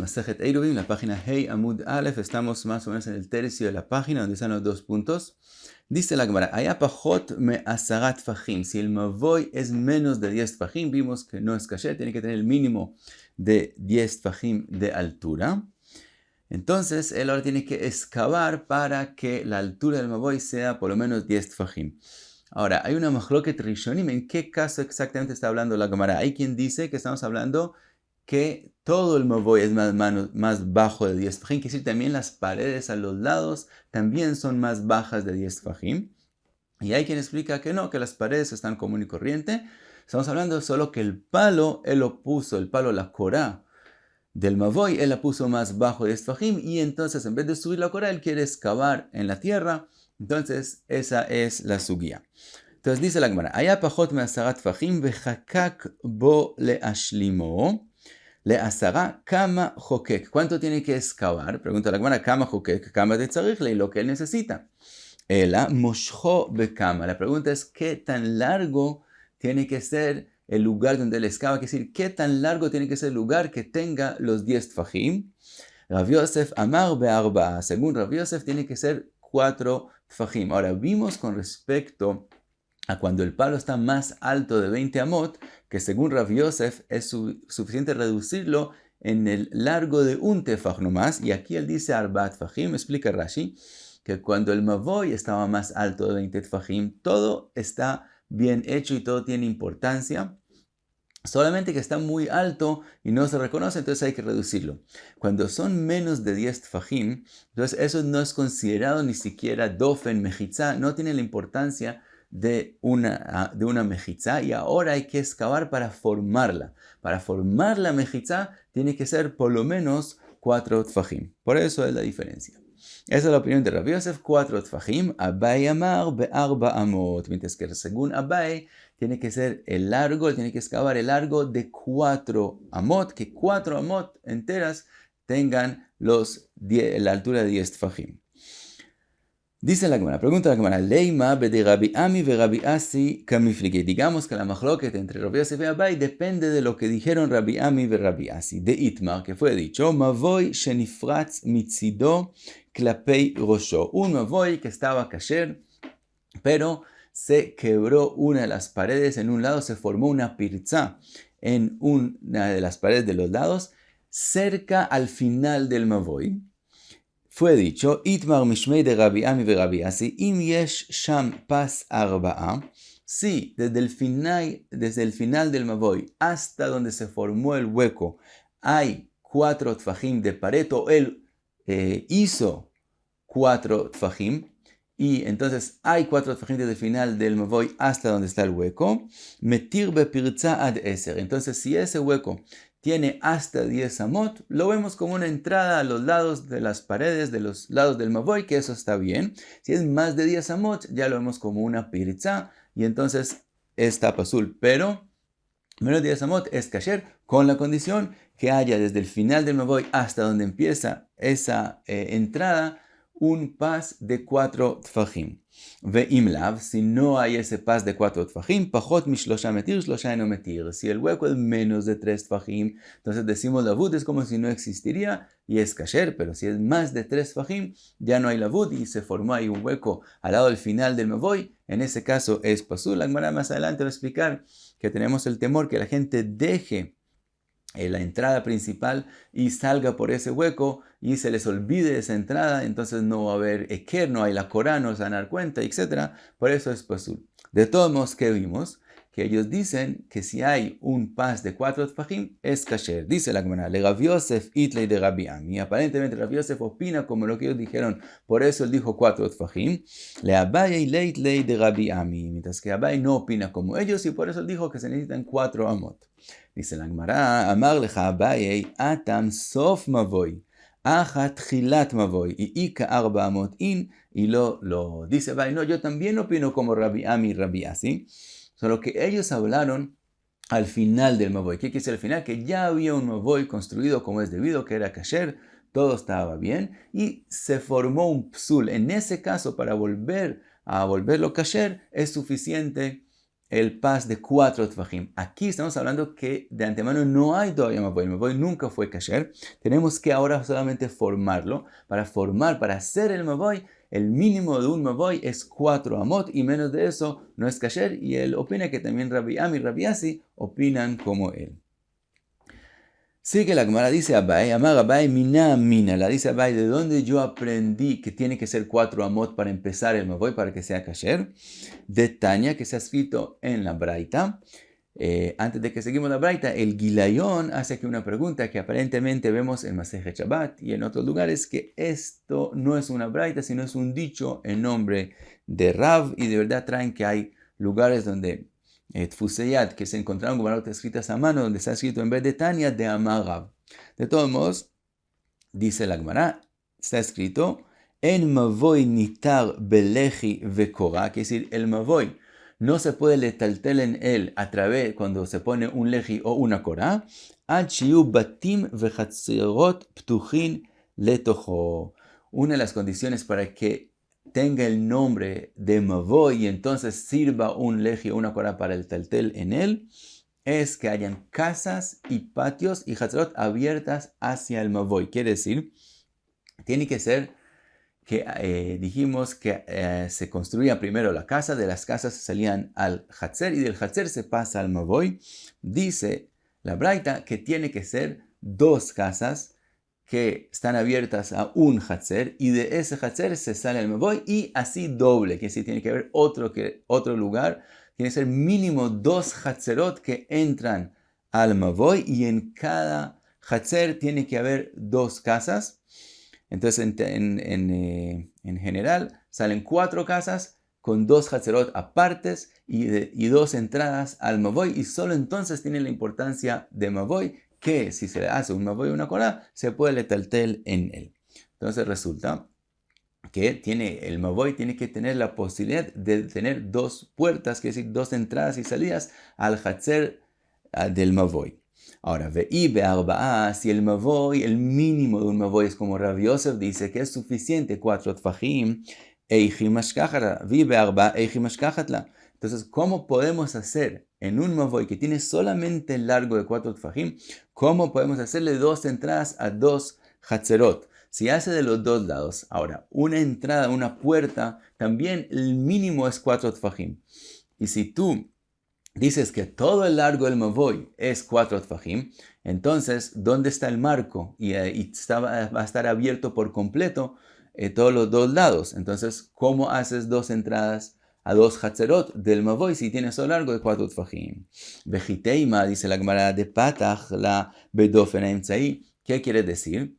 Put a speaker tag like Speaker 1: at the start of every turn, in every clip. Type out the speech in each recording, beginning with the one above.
Speaker 1: Masejet Eruvin, la página Hey Amud Aleph. Estamos más o menos en el tercio de la página donde están los 2 puntos. Dice la Gemara, Haya pachot me asarat fajim. Si el mavoy es menos de 10 fajim, vimos que no es kasher, tiene que tener el mínimo de 10 fajim de altura. Entonces, él ahora tiene que excavar para que la altura del mavoy sea por lo menos 10 fajim. Ahora, hay una machloket rishonim. ¿En qué caso exactamente está hablando la Gemara? Hay quien dice que estamos hablando que todo el mavoy es más bajo de 10 fajim, quiere decir también las paredes a los lados también son más bajas de 10 fajim. Y hay quien explica que no, que las paredes están común y corriente. Estamos hablando solo que el palo, él lo puso, el palo, la korah del mavoy, él la puso más bajo de 10 fajim, y entonces en vez de subir la korah, él quiere excavar en la tierra. Entonces esa es la sugía. Entonces dice la Gemara, Haya pachot me asarat fajim vechakak bo leashlimo. Le asara kama jokek. ¿Cuánto tiene que excavar? Pregunta la Gemara, kama jokek, kama de tzarich le, lo que él necesita. Ela moshcho bekama. La pregunta es, ¿qué tan largo tiene que ser el lugar donde él excava? Es decir, ¿qué tan largo tiene que ser el lugar que tenga los 10 tfajim? Rav Yosef amar be'arba. Según Rav Yosef, tiene que ser 4 tfajim. Ahora, vimos con respecto a cuando el palo está más alto de 20 amot, que según Rav Yosef es suficiente reducirlo en el largo de un tefaj nomás, y aquí él dice arba tfajim, explica Rashi, que cuando el mavoy estaba más alto de 20 tfajim, todo está bien hecho y todo tiene importancia, solamente que está muy alto y no se reconoce, entonces hay que reducirlo. Cuando son menos de 10 tfajim, entonces eso no es considerado ni siquiera dofen, mejitza, no tiene la importancia de una mejitza, y ahora hay que excavar para formarla. Para formar la mejitza tiene que ser por lo menos 4 tfajim. Por eso es la diferencia. Esa es la opinión de Rav Yosef, 4 tfajim. Abai amar be'arba amot. Mientras que según Abai tiene que ser el largo, tiene que excavar el largo de 4 amot, que 4 amot enteras tengan la altura de 10 tfajim. Dice la Gemara, pregunta la Gemara, Leima de Rabbi Ami ve Rabbi Asi kamiflige. Digamos que la machloket entre Rabbi Yosef y Abai depende de lo que dijeron Rabbi Ami ve Rabbi Asi. De Itmar, que fue dicho, Mavoy shenifratz mitzido klapei rosho. Un mavoy que estaba kasher, pero se quebró una de las paredes en un lado, se formó una pirza en una de las paredes de los lados, cerca al final del mavoy. Fue dicho, Itmar mishmei de Rabbi Ami ve Rabbi Asi, im yesh sham pas arba'a. Sí, desde el final del mavoy hasta donde se formó el hueco, hay 4 tfajim de pared, o él hizo 4 tfajim, y entonces hay 4 tfajim desde el final del mavoy hasta donde está el hueco. Metir bepirza ad eser. Entonces, si ese hueco tiene hasta 10 amot, lo vemos como una entrada a los lados de las paredes, de los lados del mavoy, que eso está bien. Si es más de 10 amot, ya lo vemos como una pirza, y entonces está pasul. Pero menos de 10 amot es kasher, con la condición que haya desde el final del mavoy hasta donde empieza esa entrada, un pas de 4 tfajim. Ve imlav, si no hay ese pas de 4 tfajim, pachot mishlosha metir, shlosha eno metir. Si el hueco es menos de 3 tfajim, entonces decimos lavud, es como si no existiría y es kasher, pero si es más de 3 tfajim, ya no hay lavud y se formó ahí un hueco al lado del final del mavoy, en ese caso es pasul. La Gemara más adelante va a explicar que tenemos el temor que la gente deje la entrada principal y salga por ese hueco y se les olvide esa entrada, entonces no va a haber eker, no hay la korah, no se van a dar cuenta, etc. Por eso es pasul. De todos modos, ¿qué vimos? Que ellos dicen que si hay un pas de 4 tfajim es kasher. Dice la Gemara, le Rav Yosef itlei de Rabbi Ami. Aparentemente Rav Yosef opina como lo que ellos dijeron, por eso él dijo 4 tfajim. Le Abai leitlei de Rabbi Ami. Mientras que Abai no opina como ellos y por eso él dijo que se necesitan 4 amot. Dice la Gemara, amar lecha Abai atam sof mavoy. Ajat chilat mavoy. Y ika arba amot in. Y lo dice Abai, no, yo también opino como Rabbi Ami y Rabbi Asi. Solo que ellos hablaron al final del mavoy. ¿Qué quiere decir al final? Que ya había un mavoy construido como es debido, que era kasher, todo estaba bien, y se formó un psul. En ese caso, para volverlo kasher, es suficiente el pas de 4 tfajim. Aquí estamos hablando que de antemano no hay todavía mavoy. El mavoy nunca fue kasher. Tenemos que ahora solamente formarlo. Para hacer el mavoy, el mínimo de un mavoy es 4 amot y menos de eso no es kasher. Y él opina que también Rabbi Am y Rabbi Asi opinan como él. Sigue la Gemara, dice Abai, Amar Abai mina mina. La dice Abai, ¿de dónde yo aprendí que tiene que ser 4 amot para empezar el mavoy para que sea kasher? De Tanya, que se ha escrito en la Braita. Antes de que seguimos la Braita, el Gilayón hace aquí una pregunta que aparentemente vemos en Masejet Shabbat y en otros lugares, que esto no es una Braita, sino es un dicho en nombre de Rav, y de verdad traen que hay lugares donde Tfuseyat, que se encontraron con palabras escritas a mano, donde está escrito en vez de Tanya, de Amar Rav. De todos modos, dice la Gemara, está escrito en Mavoy nitar beleji vekora, que es decir, el Mavoy no se puede letaltel en él a través cuando se pone un leji o una korah, ad shiyu batim vechatzerot ptuchin letocho. Una de las condiciones para que tenga el nombre de Mavoy y entonces sirva un leji o una korah para el taltel en él, es que hayan casas y patios y hatzerot abiertas hacia el Mavoy. Quiere decir, tiene que ser que dijimos que se construía primero la casa, de las casas salían al Hatzer y del Hatzer se pasa al Mavoy. Dice la Braita que tiene que ser 2 casas que están abiertas a un Hatzer y de ese Hatzer se sale al Mavoy y así doble, que si tiene que haber otro lugar, tiene que ser mínimo 2 Hatzerot que entran al Mavoy y en cada Hatzer tiene que haber 2 casas. Entonces, en general, salen 4 casas con 2 hatzerot apartes y 2 entradas al Mavoy. Y solo entonces tiene la importancia de Mavoy, que si se le hace un Mavoy o una korah, se puede letaltel en él. Entonces resulta que el Mavoy tiene que tener la posibilidad de tener 2 puertas, que es decir, 2 entradas y salidas al hatzer del Mavoy. Ahora, ve'i be'arba'a, si el mavoy, el mínimo de un mavoy es como Rav Yosef dice que es suficiente 4 tfajim, eichi mashkachatla, ve'i be'arba'a, eichi mashkachatla. Entonces, ¿cómo podemos hacer en un mavoy que tiene solamente el largo de 4 tfajim, cómo podemos hacerle 2 entradas a 2 hatzerot? Si hace de los 2 lados, ahora, una entrada, una puerta, también el mínimo es 4 tfajim. Y si tú dices que todo el largo del Mavoy es 4 tfajim, entonces, ¿dónde está el marco? Y va a estar abierto por completo todos los 2 lados. Entonces, ¿cómo haces 2 entradas a 2 hatzerot del Mavoy si tienes solo largo de 4 tfajim? Vejiteima, dice la Gemara de Patach, la bedofen emtzai. ¿Qué quiere decir?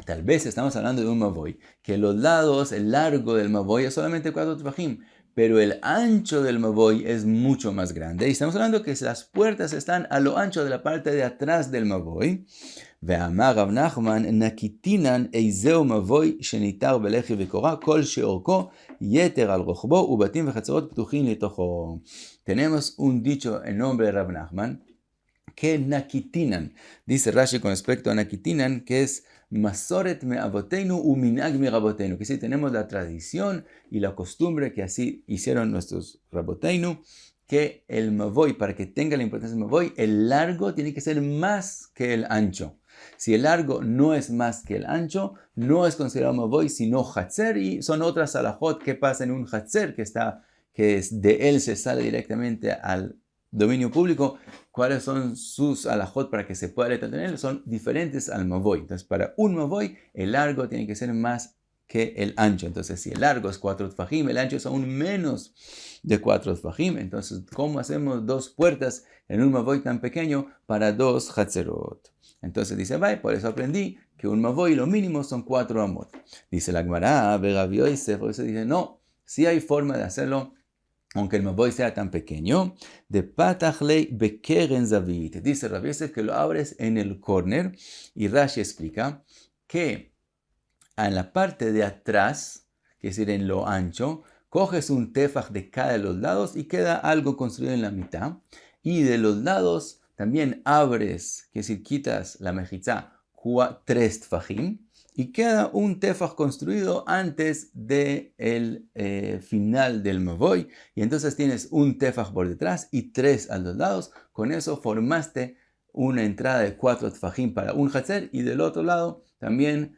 Speaker 1: Tal vez estamos hablando de un Mavoy, que los lados, el largo del Mavoy es solamente 4 tfajim, pero el ancho del Mavoy es mucho más grande. Y estamos hablando que las puertas están a lo ancho de la parte de atrás del Mavoy. ואמר רב נחמן, נקיטינן איזהו מבוי שניתר בלחי וקורה, כל שאורכו יתר על רוחבו ובתים וחצרות פתוחים לתוכו. Tenemos un dicho en nombre de Rab Nachman, que nakitinan, dice Rashi con respecto a nakitinan, que es masoret me avotenu u minag mi rabotenu, que sí tenemos la tradición y la costumbre que así hicieron nuestros rabotenu, que el mavoy, para que tenga la importancia del mavoy, el largo tiene que ser más que el ancho. Si el largo no es más que el ancho, no es considerado mavoy, sino hatzer, y son otras alajot que pasan en un hatzer, que es de él se sale directamente al dominio público. ¿Cuáles son sus alajot para que se pueda retener? Son diferentes al mavoy. Entonces, para un mavoy, el largo tiene que ser más que el ancho. Entonces, si el largo es 4 tfajim, el ancho es aún menos de 4 tfajim. Entonces, ¿cómo hacemos 2 puertas en un mavoy tan pequeño para 2 hatzerot? Entonces dice, por eso aprendí que un mavoy lo mínimo son 4 amot. Dice la Gemara, Rav Yosef, por eso dice, no, sí hay forma de hacerlo, aunque el mavoy sea tan pequeño, de patachlei bekeren zavit. Dice Rav Yosef que lo abres en el corner, y Rashi explica que en la parte de atrás, que es decir, en lo ancho, coges un tefaj de cada de los lados y queda algo construido en la mitad, y de los lados también abres, que es decir, quitas la mejizá 3 tfajim, y queda un tefaj construido antes del final del mavoy, y entonces tienes un tefaj por detrás y 3 a los lados. Con eso formaste una entrada de 4 tefajim para un hatzer, y del otro lado también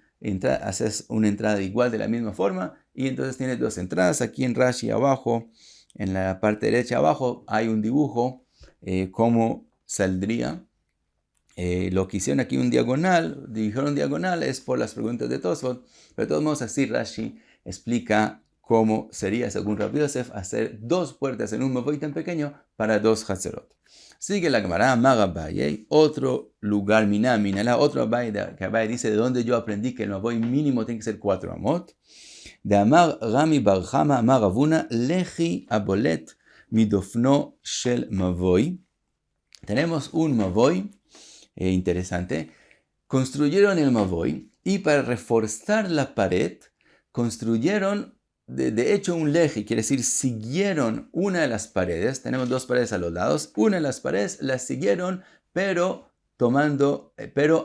Speaker 1: haces una entrada igual de la misma forma, y entonces tienes 2 entradas. Aquí en Rashi abajo, en la parte derecha abajo, hay un dibujo cómo saldría. Lo que hicieron aquí un diagonal, dijeron diagonal, es por las preguntas de Tosfot, pero de todos modos así Rashi explica cómo sería, según Rabbi Yosef, hacer 2 puertas en un mavoy tan pequeño para 2 hatzerot. Sigue la Gemara, Amar Abaye, otro lugar, Minamina, otro Abaye, que Abaye dice de donde yo aprendí que el mavoy mínimo tiene que ser 4 amot. De Amar Rami Bar Chama, Amar Ravuna, Lechi abolet midofno shel mavoy. Tenemos un mavoy interesante. Construyeron el mavoy y para reforzar la pared construyeron de hecho un leji, quiere decir siguieron una de las paredes. Tenemos 2 paredes a los lados, una de las paredes la siguieron pero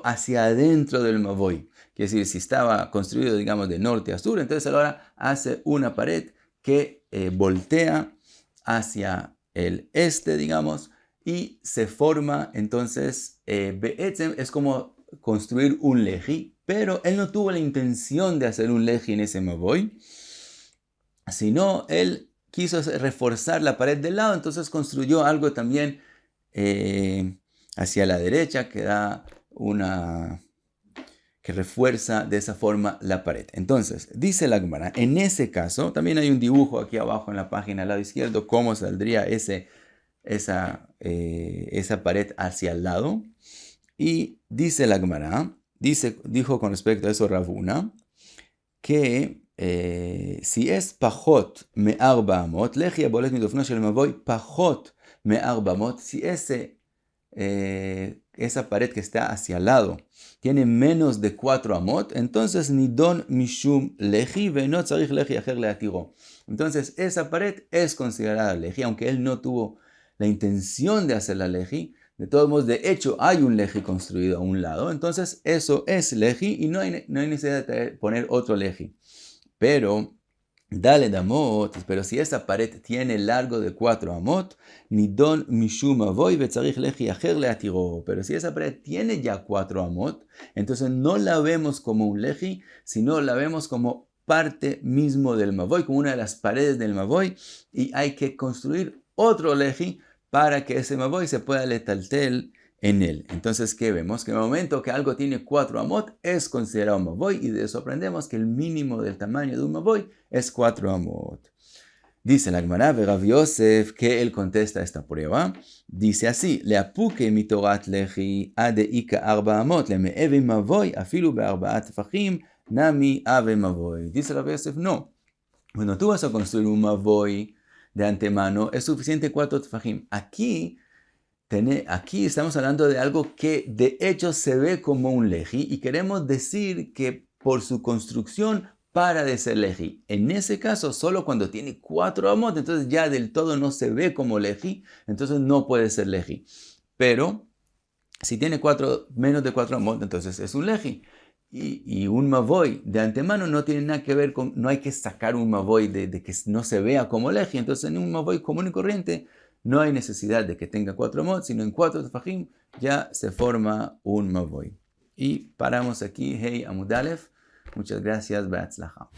Speaker 1: hacia adentro del mavoy. Quiere decir, si estaba construido digamos de norte a sur, entonces ahora hace una pared que voltea hacia el este, digamos, y se forma entonces, Be'etzem es como construir un leji, pero él no tuvo la intención de hacer un leji en ese mavoy, sino él quiso reforzar la pared del lado, entonces construyó algo también hacia la derecha que refuerza de esa forma la pared. Entonces, dice la Gemara, en ese caso, también hay un dibujo aquí abajo en la página al lado izquierdo, cómo saldría esa pared hacia el lado. Y dice la Gemara, dijo con respecto a eso Ravuna, que si es pajot me arba amot, leji abolet midofno shel mavoy pajot me arba amot, si esa pared que está hacia el lado tiene menos de 4 amot, entonces nidon mishum leji veno tzarich leji acher leatiro. Entonces esa pared es considerada leji, aunque él no tuvo la intención de hacer la leji. De todos modos, de hecho, hay un leji construido a un lado. Entonces, eso es leji y no hay necesidad de poner otro leji. Pero, dale damot, pero si esa pared tiene largo de 4 amot, nidon mishum avoy vetzarich leji acher leatiro. Pero si esa pared tiene ya 4 amot, entonces no la vemos como un leji, sino la vemos como parte mismo del mavoy, como una de las paredes del mavoy, y hay que construir otro leji para que ese mavoy se pueda letaltel en él. Entonces, ¿qué vemos? Que en el momento que algo tiene 4 amot, es considerado un mavoy, y de eso aprendemos que el mínimo del tamaño de un mavoy es 4 amot. Dice la Gemara, Rav Yosef, que él contesta esta prueba, dice así, Leapuke mitorat lechi adeika 4 amot, leme'eve mavoy, afilu be'arba'at tefachim, nami ave mavoy. Dice Rav Yosef, no. Cuando tú vas a construir un mavoy de antemano, es suficiente 4 tefajim. Aquí estamos hablando de algo que de hecho se ve como un leji y queremos decir que por su construcción para de ser leji. En ese caso, solo cuando tiene 4 amot, entonces ya del todo no se ve como leji, entonces no puede ser leji. Pero si tiene menos de 4 amot, entonces es un leji. Y un mavoy de antemano no tiene nada que ver con, no hay que sacar un mavoy de que no se vea como leji. Entonces en un mavoy común y corriente no hay necesidad de que tenga 4 amot, sino en 4 tefajim ya se forma un mavoy. Y paramos aquí, hey Amud Aleph. Muchas gracias, Be'atzlacha.